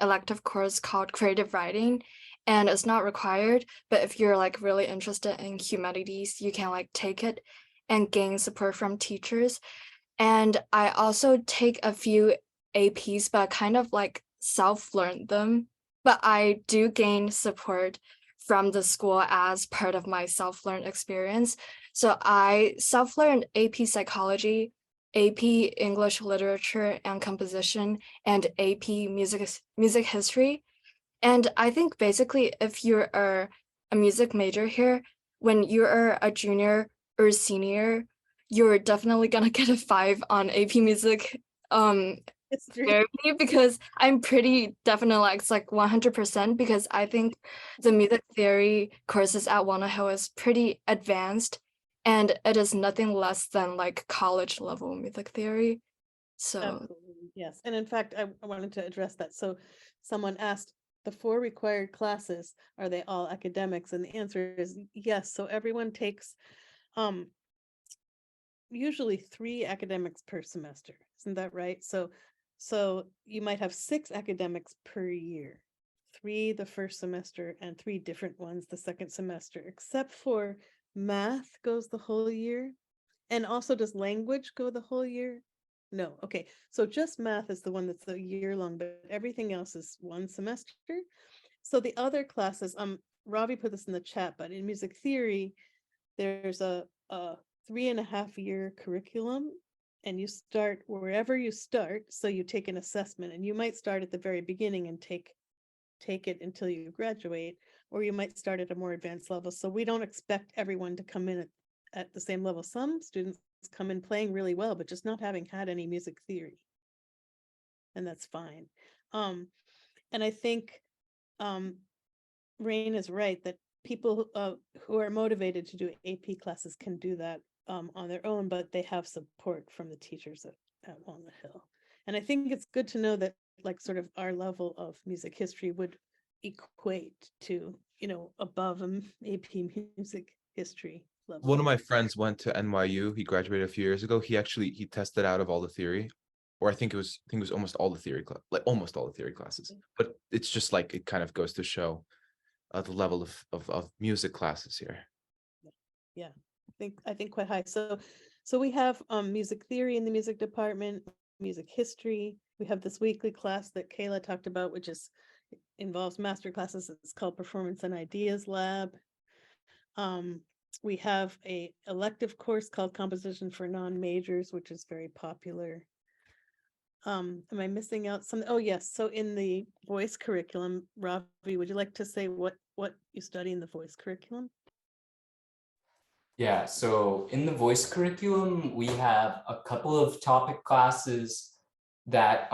elective course called creative writing. And it's not required, but if you're like really interested in humanities, you can like take it and gain support from teachers. And I also take a few APs, but kind of like self-learn them. But I do gain support from the school as part of my self-learn experience. So I self-learned AP Psychology, AP English Literature and Composition, and AP Music History. And I think basically if you're a music major here, when you're a junior or senior, you're definitely gonna get a 5 on AP Music History. because I'm pretty definitely like it's like 100% because I think the music theory courses at Walnut Hill is pretty advanced and it is nothing less than like college level music theory. So Absolutely, yes. And in fact, I wanted to address that. So someone asked, the 4 required classes, are they all academics? And the answer is yes. So everyone takes usually 3 academics per semester. Isn't that right? So you might have 6 academics per year, 3 the first semester and 3 different ones the second semester, except for math goes the whole year. And also, does language go the whole year? No, okay, so just math is the one that's a year long, but everything else is one semester. So the other classes, Ravi put this in the chat, but in music theory, there's a 3.5 year curriculum. And you start wherever you start, so you take an assessment, and you might start at the very beginning and take it until you graduate, or you might start at a more advanced level. So we don't expect everyone to come in at the same level. Some students come in playing really well, but just not having had any music theory. And that's fine. And I think Rain is right that people who are motivated to do AP classes can do that on their own, but they have support from the teachers at Walnut Hill. And I think it's good to know that like sort of our level of music history would equate to, above AP music history level. One of my friends went to NYU. He graduated a few years ago. He tested out of all the theory, or I think it was almost all the theory almost all the theory classes. But it's just like it kind of goes to show the level of music classes here. Yeah, I think quite high. So we have music theory in the music department, music history. We have this weekly class that Kayla talked about, which involves master classes. It's called Performance and Ideas Lab. We have a elective course called Composition for Non-Majors, which is very popular. Am I missing out some? Oh, yes. So in the voice curriculum, Ravi, would you like to say what you study in the voice curriculum? Yeah, so in the voice curriculum, we have a couple of topic classes that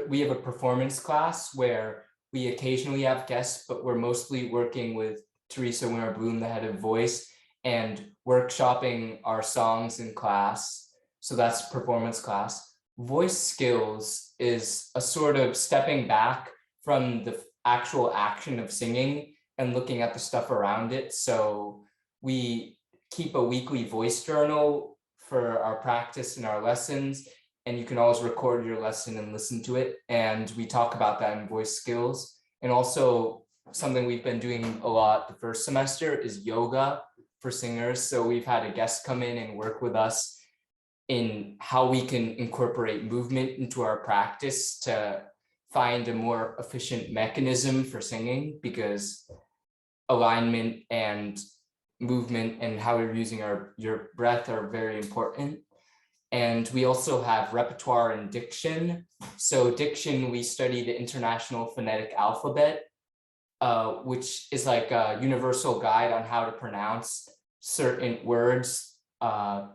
we have a performance class where we occasionally have guests, but we're mostly working with Teresa Winter Bloom, the head of voice, and workshopping our songs in class. So that's performance class. Voice skills is a sort of stepping back from the actual action of singing and looking at the stuff around it. So we keep a weekly voice journal for our practice and our lessons, and you can always record your lesson and listen to it. And we talk about that in voice skills. And also something we've been doing a lot the first semester is yoga for singers. So we've had a guest come in and work with us in how we can incorporate movement into our practice to find a more efficient mechanism for singing, because alignment and movement and how we're using your breath are very important. And we also have repertoire and diction. So diction, we study the International Phonetic Alphabet, which is like a universal guide on how to pronounce certain words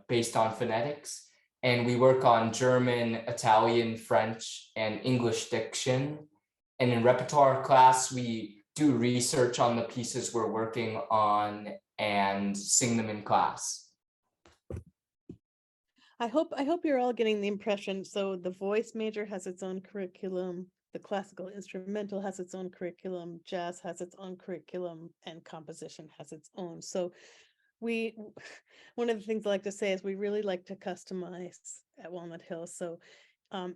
based on phonetics. And we work on German, Italian, French, and English diction. And in repertoire class, we do research on the pieces we're working on and sing them in class. I hope you're all getting the impression. So the voice major has its own curriculum, the classical instrumental has its own curriculum, jazz has its own curriculum, and composition has its own. So one of the things I like to say is we really like to customize at Walnut Hill. So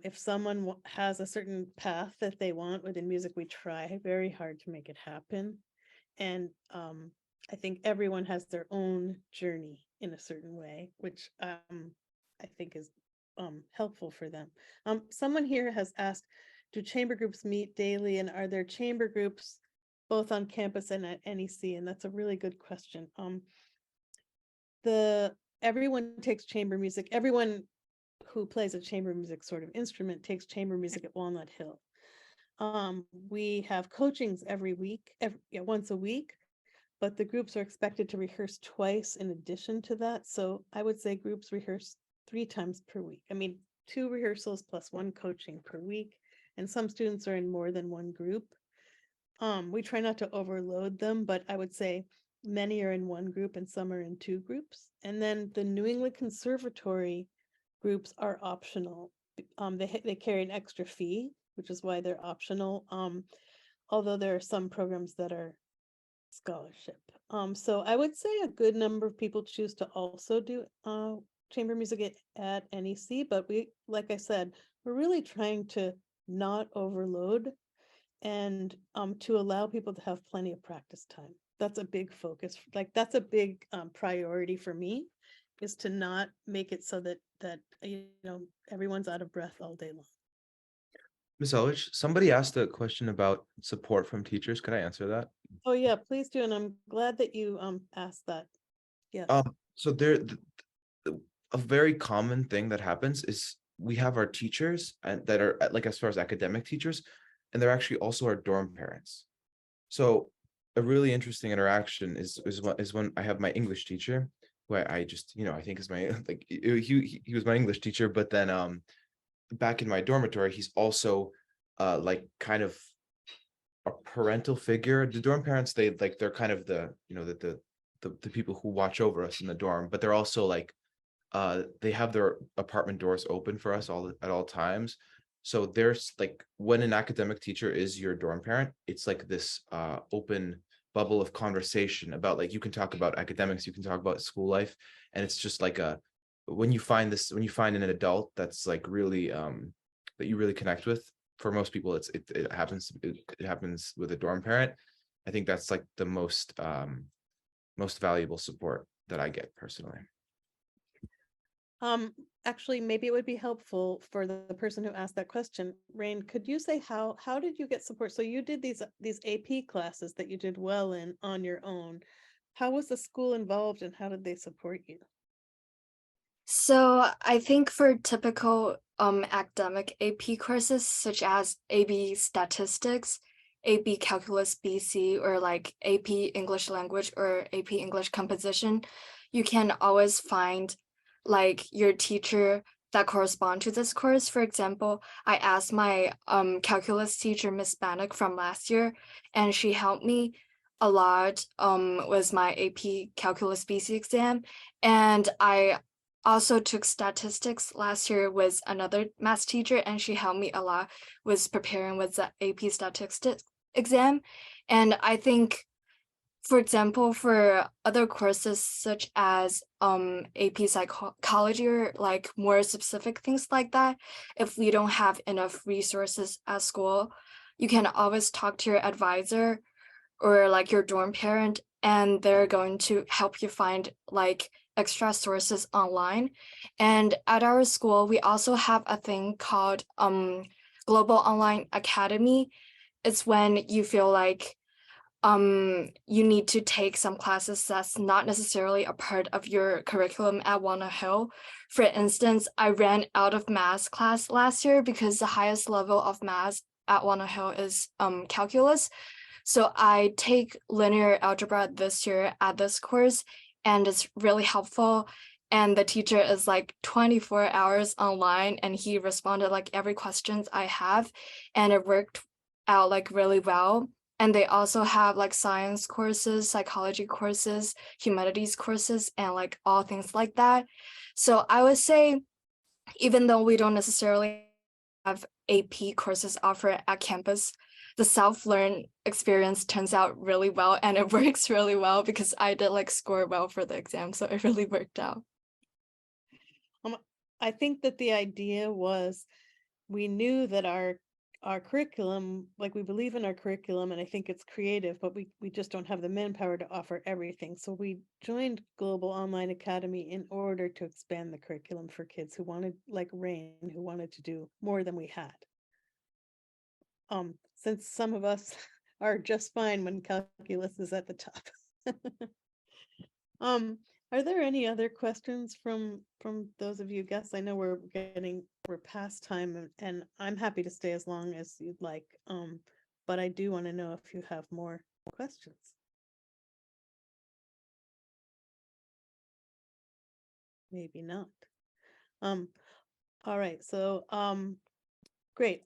if someone has a certain path that they want within music, we try very hard to make it happen. And I think everyone has their own journey in a certain way, which I think is helpful for them. Someone here has asked, do chamber groups meet daily, and are there chamber groups both on campus and at NEC? And that's a really good question. Everyone takes chamber music. Everyone who plays a chamber music sort of instrument takes chamber music at Walnut Hill. We have coachings every week, once a week, but the groups are expected to rehearse twice in addition to that. So I would say groups rehearse 3 times per week. I mean, 2 rehearsals plus 1 coaching per week. And some students are in more than one group. We try not to overload them, but I would say many are in one group and some are in 2 groups. And then the New England Conservatory groups are optional. They carry an extra fee, which is why they're optional. Although there are some programs that are scholarship. So I would say a good number of people choose to also do chamber music at NEC, but like I said, we're really trying to not overload and to allow people to have plenty of practice time. That's a big focus. Like that's a big priority for me, is to not make it so that, everyone's out of breath all day long. Ms. Elrich, somebody asked a question about support from teachers. Could I answer that? Oh, yeah, please do. And I'm glad that you asked that. Yes. So a very common thing that happens is we have our teachers and that are like as far as academic teachers, and they're actually also our dorm parents. So a really interesting interaction is when I have my English teacher, who I just, I think is my like he was my English teacher, but then back in my dormitory, he's also like kind of a parental figure. The dorm parents, they're kind of the, the people who watch over us in the dorm, but they're also like they have their apartment doors open for us at all times. So there's like when an academic teacher is your dorm parent, it's like this open bubble of conversation about like you can talk about academics, you can talk about school life, and it's just like when you find an adult that's like really that you really connect with. For most people, it happens with a dorm parent. I think that's like the most valuable support that I get personally. Actually, maybe it would be helpful for the person who asked that question. Rain, could you say how did you get support? So you did these AP classes that you did well in on your own. How was the school involved and how did they support you? So I think for typical academic AP courses such as AB Statistics, AB Calculus BC, or like AP English Language or AP English Composition, you can always find like your teacher that correspond to this course. For example, I asked my calculus teacher, Miss Bannock from last year, and she helped me a lot with my AP Calculus BC exam. And I also took statistics last year with another math teacher, and she helped me a lot with preparing with the AP statistics exam. And I think, for example, for other courses such as AP psychology or like more specific things like that, if we don't have enough resources at school, you can always talk to your advisor or like your dorm parent, and they're going to help you find like extra sources online. And at our school, we also have a thing called Global Online Academy. It's when you feel like you need to take some classes that's not necessarily a part of your curriculum at Walnut Hill. For instance, I ran out of math class last year because the highest level of math at Walnut Hill is calculus. So I take linear algebra this year at this course, and it's really helpful. And the teacher is like 24 hours online, and he responded like every questions I have, and it worked out like really well. And they also have like science courses, psychology courses, humanities courses, and like all things like that. So I would say, even though we don't necessarily have AP courses offered at campus, the self-learn experience turns out really well, and it works really well because I did like score well for the exam, so it really worked out. I think that the idea was we knew that our curriculum, like we believe in our curriculum, and I think it's creative, but we just don't have the manpower to offer everything. So we joined Global Online Academy in order to expand the curriculum for kids who wanted, like Rain, who wanted to do more than we had. Since some of us are just fine when calculus is at the top. Are there any other questions from those of you guests? I know we're past time, and I'm happy to stay as long as you'd like. But I do want to know if you have more questions. Maybe not. All right, so great.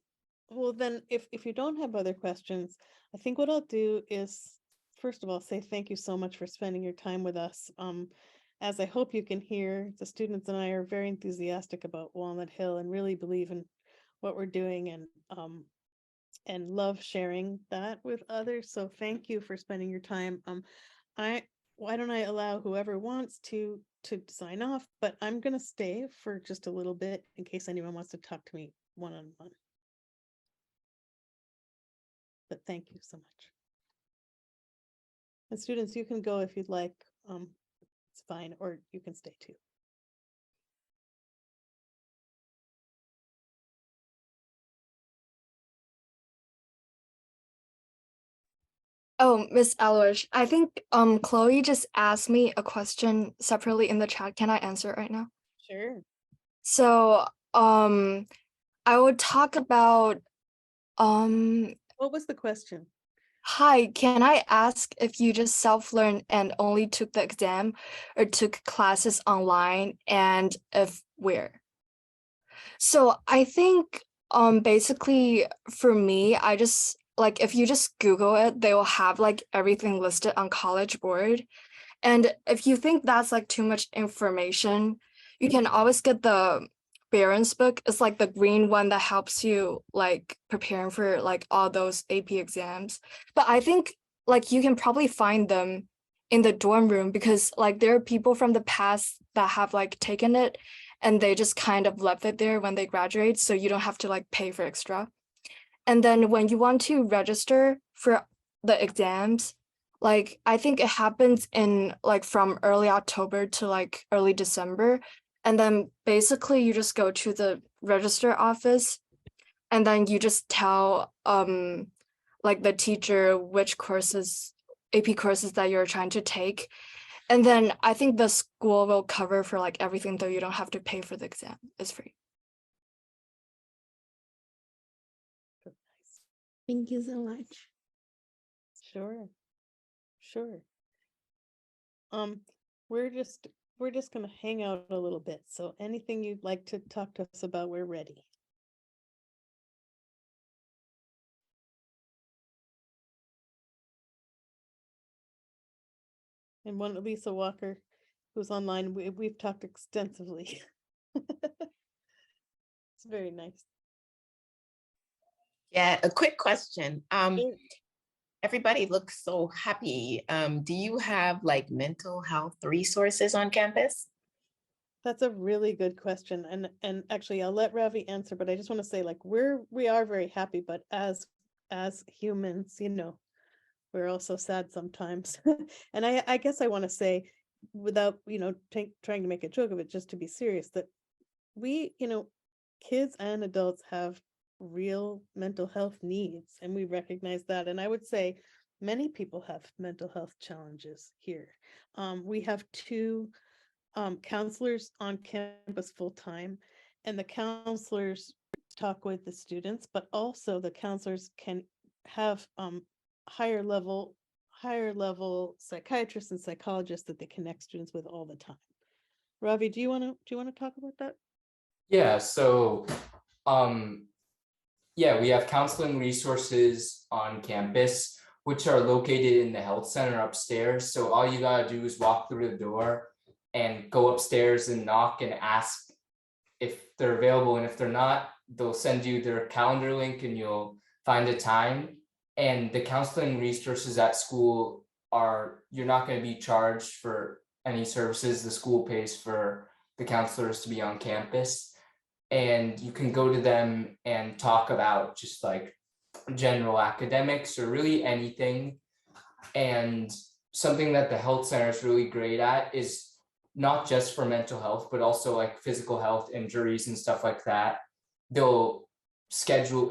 Well, then if you don't have other questions, I think what I'll do is, first of all, say thank you so much for spending your time with us. As I hope you can hear, the students and I are very enthusiastic about Walnut Hill and really believe in what we're doing and love sharing that with others. So thank you for spending your time. Why don't I allow whoever wants to sign off, but I'm gonna stay for just a little bit in case anyone wants to talk to me one-on-one. But thank you so much. And students, you can go if you'd like. It's fine, or you can stay too. Oh, Miss Eilish, I think Chloe just asked me a question separately in the chat. Can I answer it right now? Sure. So I would talk about What was the question? hi, can I ask if you just self-learned and only took the exam or took classes online, and if where? So I think basically for me, I just like if you just Google it, they will have like everything listed on College Board. And if you think that's like too much information, you can always get the Barron's book. It's like the green one that helps you like preparing for like all those AP exams. But I think like you can probably find them in the dorm room because like there are people from the past that have like taken it and they just kind of left it there when they graduate. So you don't have to like pay for extra. And then when you want to register for the exams, like I think it happens in like from early October to like early December. And then basically you just go to the register office and then you just tell like the teacher which courses, AP courses that you're trying to take. And then I think the school will cover for like everything, though you don't have to pay for the exam. It's free. Thank you so much. Sure. Sure. Um, we're just gonna hang out a little bit. So anything you'd like to talk to us about, we're ready. And one Lisa Walker, who's online, we've talked extensively. It's very nice. Yeah, a quick question. Sure. Everybody looks so happy. Do you have like mental health resources on campus? That's a really good question. And actually I'll let Ravi answer, but I just want to say like we are very happy, but as humans, you know, we're also sad sometimes. And I guess I want to say, without, you know, trying to make a joke of it, just to be serious, that we, you know, kids and adults have real mental health needs, and we recognize that. And I would say many people have mental health challenges here. We have two counselors on campus full time, and the counselors talk with the students, but also the counselors can have higher level psychiatrists and psychologists that they connect students with all the time. Ravi, do you want to talk about that? Yeah, so yeah, we have counseling resources on campus, which are located in the health center upstairs. So all you gotta do is walk through the door and go upstairs and knock and ask if they're available. And if they're not, they'll send you their calendar link and you'll find a time. And the counseling resources at school are, you're not going to be charged for any services. The school pays for the counselors to be on campus. And you can go to them and talk about just like general academics or really anything. And something that the health center is really great at is not just for mental health, but also like physical health injuries and stuff like that. They'll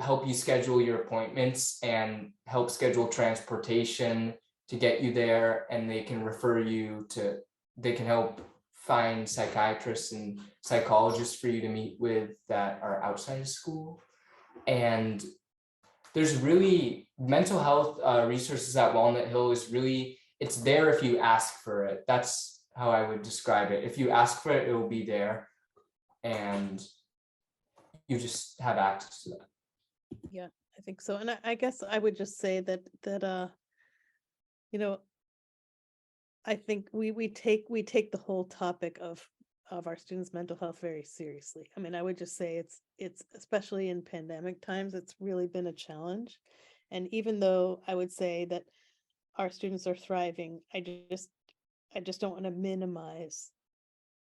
help you schedule your appointments and help schedule transportation to get you there. And they can they can help find psychiatrists and psychologists for you to meet with that are outside of school. And there's really mental health resources at Walnut Hill is really, it's there if you ask for it. That's how I would describe it. If you ask for it, it will be there and you just have access to that. Yeah, I think so. And I guess I would just say that you know, I think we take the whole topic of our students' mental health very seriously. I mean, I would just say it's especially in pandemic times, it's really been a challenge. And even though I would say that our students are thriving, I just don't want to minimize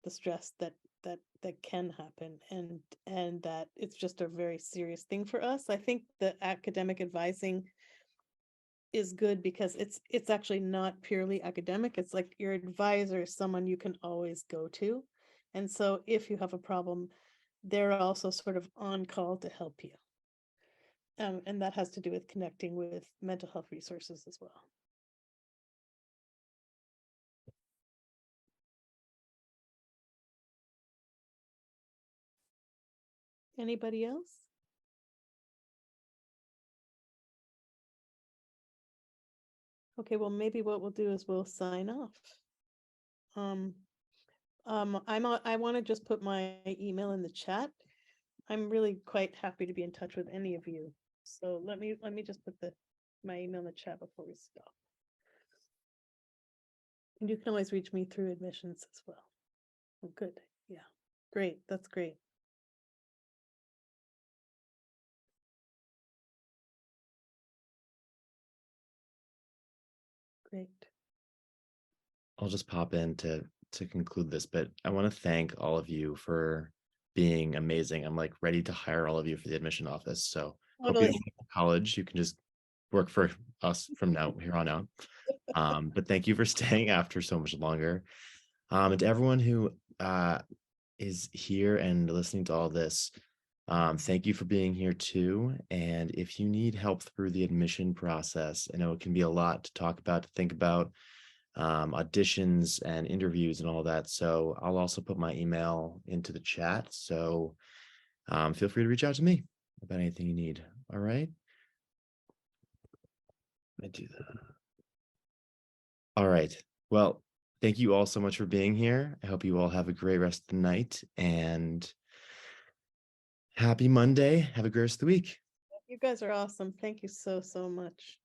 the stress that can happen, and that it's just a very serious thing for us. I think the academic advising is good because it's actually not purely academic. It's like your advisor is someone you can always go to. And so if you have a problem, they're also sort of on call to help you. And that has to do with connecting with mental health resources as well. Anybody else? Okay, well, maybe what we'll do is we'll sign off. I want to just put my email in the chat. I'm really quite happy to be in touch with any of you. So let me just put my email in the chat before we stop. And you can always reach me through admissions as well. Oh, good. Yeah, great. That's great. Great. I'll just pop in to conclude this, but I want to thank all of you for being amazing. I'm like ready to hire all of you for the admission office. So hope you Totally. don't go to college. You can just work for us from now here on out. But thank you for staying after so much longer. And to everyone who is here and listening to all this, thank you for being here too. And if you need help through the admission process, I know it can be a lot to talk about, to think about, auditions and interviews and all that. So I'll also put my email into the chat. So feel free to reach out to me about anything you need. All right. Let me do that. All right. Well, thank you all so much for being here. I hope you all have a great rest of the night and happy Monday. Have a great rest of the week. You guys are awesome. Thank you so, so much.